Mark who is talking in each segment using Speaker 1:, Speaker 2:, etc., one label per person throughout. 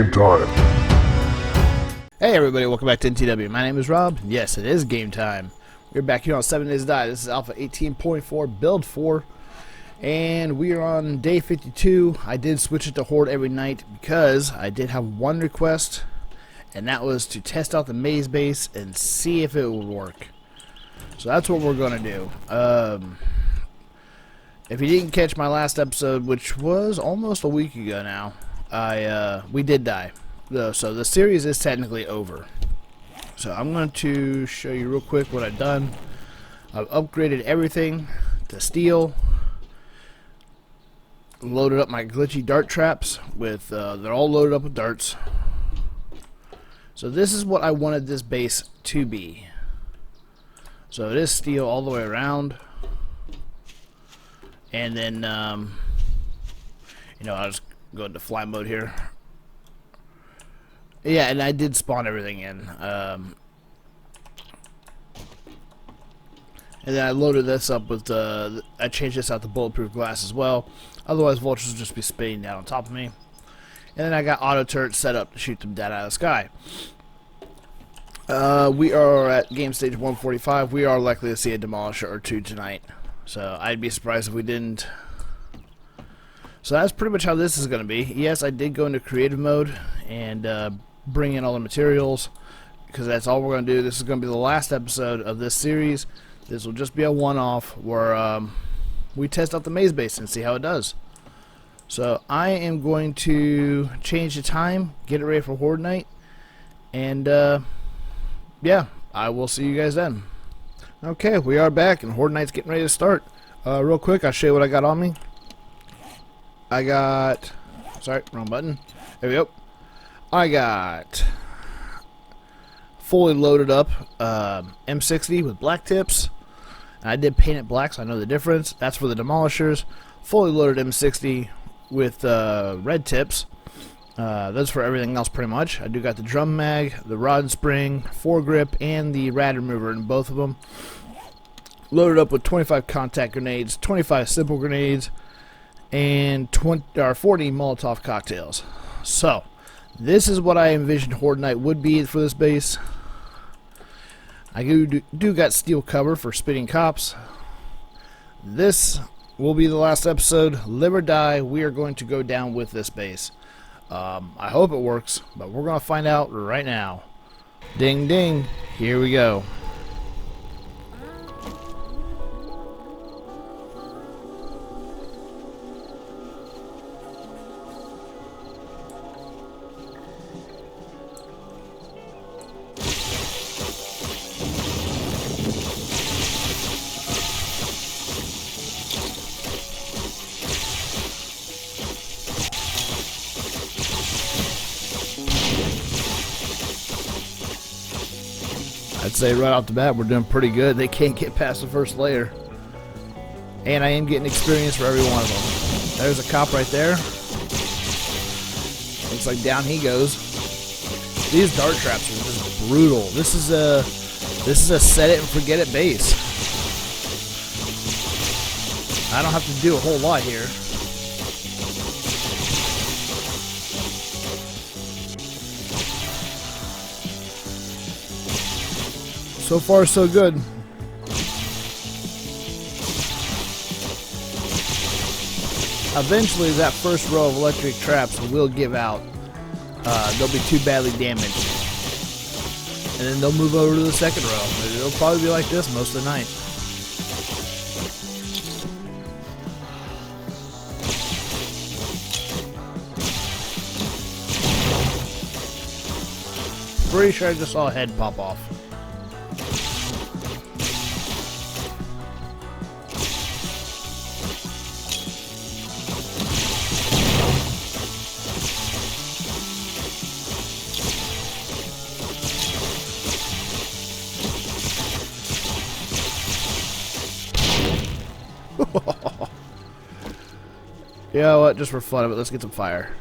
Speaker 1: game time.
Speaker 2: Hey everybody, welcome back to NTW. My name is Rob. Yes, it is game time. We're back here on 7 Days to Die. This is Alpha 18.4 Build 4. And we are on day 52. I did switch it to Horde every night because I did have one request. And that was to test out the maze base and see if it would work. So that's what we're going to do. If you didn't catch my last episode, which was almost a week ago now, we did die. So the series is technically over. So I'm going to show you real quick what I've done. I've upgraded everything to steel. Loaded up my glitchy dart traps with they're all loaded up with darts. So this is what I wanted this base to be. So it is steel all the way around. And then I'll just go into fly mode here. Yeah, and I did spawn everything in. And then I loaded this up with I changed this out to bulletproof glass as well. Otherwise, vultures would just be spitting down on top of me. And then I got auto turrets set up to shoot them down out of the sky. We are at game stage 145. We are likely to see a demolisher or two tonight. So I'd be surprised if we didn't. So that's pretty much how this is going to be. Yes, I did go into creative mode and bring in all the materials because that's all we're going to do. This is going to be the last episode of this series. This will just be a one-off where we test out the maze base and see how it does. So I am going to change the time, get it ready for Horde night, and yeah, I will see you guys then. Okay, we are back and Horde night's getting ready to start. Real quick, I'll show you what I got on me. I got, sorry, wrong button. There we go. I got fully loaded up M60 with black tips. And I did paint it black so I know the difference. That's for the demolishers. Fully loaded M60 with red tips. That's for everything else pretty much. I do got the drum mag, the rod spring, foregrip, and the rad remover in both of them. Loaded up with 25 contact grenades, 25 simple grenades, and 40 Molotov cocktails. So, this is what I envisioned Horde Night would be for this base. I do got steel cover for spitting cops. This will be the last episode. Live or die, we are going to go down with this base. I hope it works, but we're going to find out right now. Ding ding, here we go. I'd say right off the bat we're doing pretty good. They can't get past the first layer. And I am getting experience for every one of them. There's a cop right there. Looks like down he goes. These dart traps are just brutal. This is a set it and forget it base. I don't have to do a whole lot here. So far, so good. Eventually, that first row of electric traps will give out. They'll be too badly damaged. And then they'll move over to the second row. It'll probably be like this most of the night. Pretty sure I just saw a head pop off. You know what, just for fun of it, let's get some fire.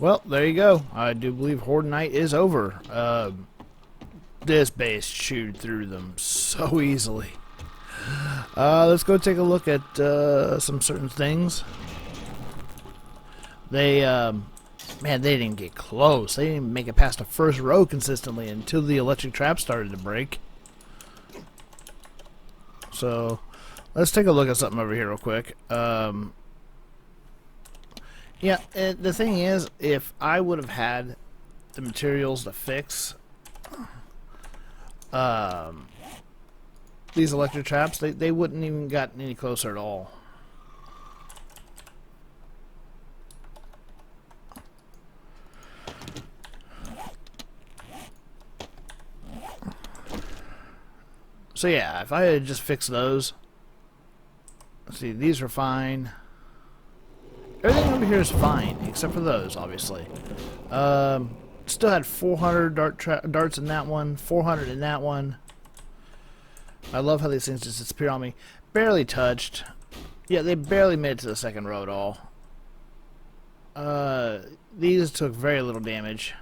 Speaker 2: Well, there you go. I do believe Horde Night is over. This base chewed through them so easily. Let's go take a look at some certain things. They, man, they didn't get close. They didn't make it past the first row consistently until the electric trap started to break. So, let's take a look at something over here real quick. Yeah, the thing is, if I would have had the materials to fix these electric traps, they wouldn't even gotten any closer at all. So yeah, if I had just fixed those, let's see, these are fine. Everything over here is fine, except for those, obviously. Still had 400 darts in that one, 400 in that one. I love how these things just disappear on me. Barely touched. Yeah, they barely made it to the second row at all. These took very little damage.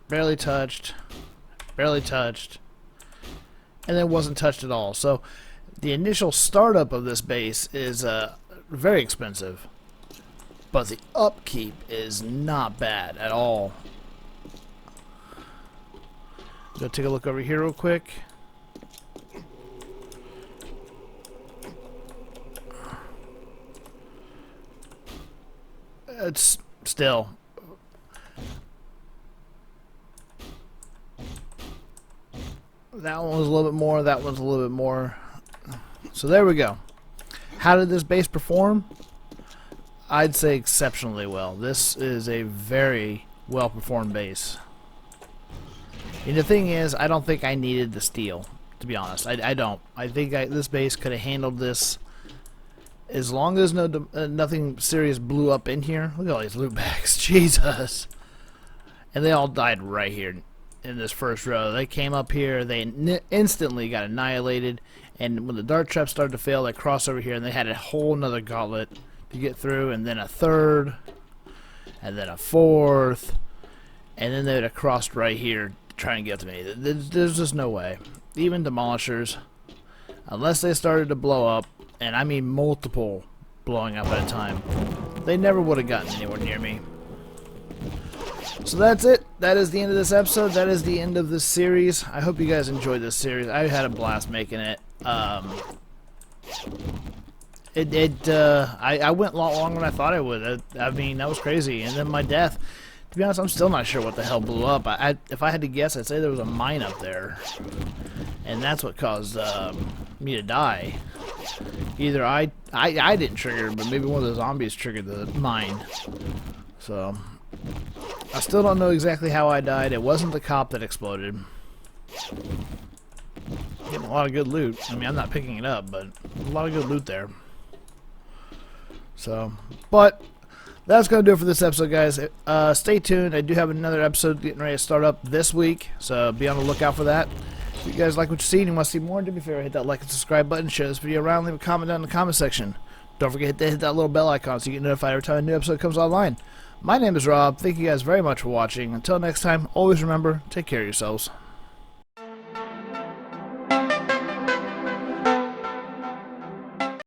Speaker 2: Barely touched. Barely touched. And then wasn't touched at all. So the initial startup of this base is very expensive, but the upkeep is not bad at all. Go take a look over here real quick. It's still, that one was a little bit more, that one's a little bit more. So there we go. How did this base perform? I'd say exceptionally well. This is a very well performed base. And the thing is, I don't think I needed the steel, to be honest. I don't. I think this base could have handled this as long as nothing serious blew up in here. Look at all these loot bags. Jesus. And they all died right here in this first row. They came up here, they instantly got annihilated, and when the dart trap started to fail, they crossed over here and they had a whole nother gauntlet to get through, and then a third, and then a fourth, and then they would have crossed right here to try and get to me. There's just no way. Even demolishers, unless they started to blow up, and I mean multiple blowing up at a time, they never would have gotten anywhere near me. So that's it. That is the end of this episode. That is the end of this series. I hope you guys enjoyed this series. I had a blast making it. I went a lot longer than I thought I would. I mean, that was crazy. And then my death. To be honest, I'm still not sure what the hell blew up. If I had to guess, I'd say there was a mine up there, and that's what caused me to die. Either I didn't trigger it, but maybe one of the zombies triggered the mine. So I still don't know exactly how I died. It wasn't the cop that exploded. Getting a lot of good loot. I mean, I'm not picking it up, but a lot of good loot there. So, but that's going to do it for this episode, guys. Stay tuned. I do have another episode getting ready to start up this week, so be on the lookout for that. If you guys like what you see and you want to see more, do me a favor, hit that like and subscribe button, share this video around, leave a comment down in the comment section. Don't forget to hit that little bell icon so you get notified every time a new episode comes online. My name is Rob. Thank you guys very much for watching. Until next time, always remember, take care of yourselves.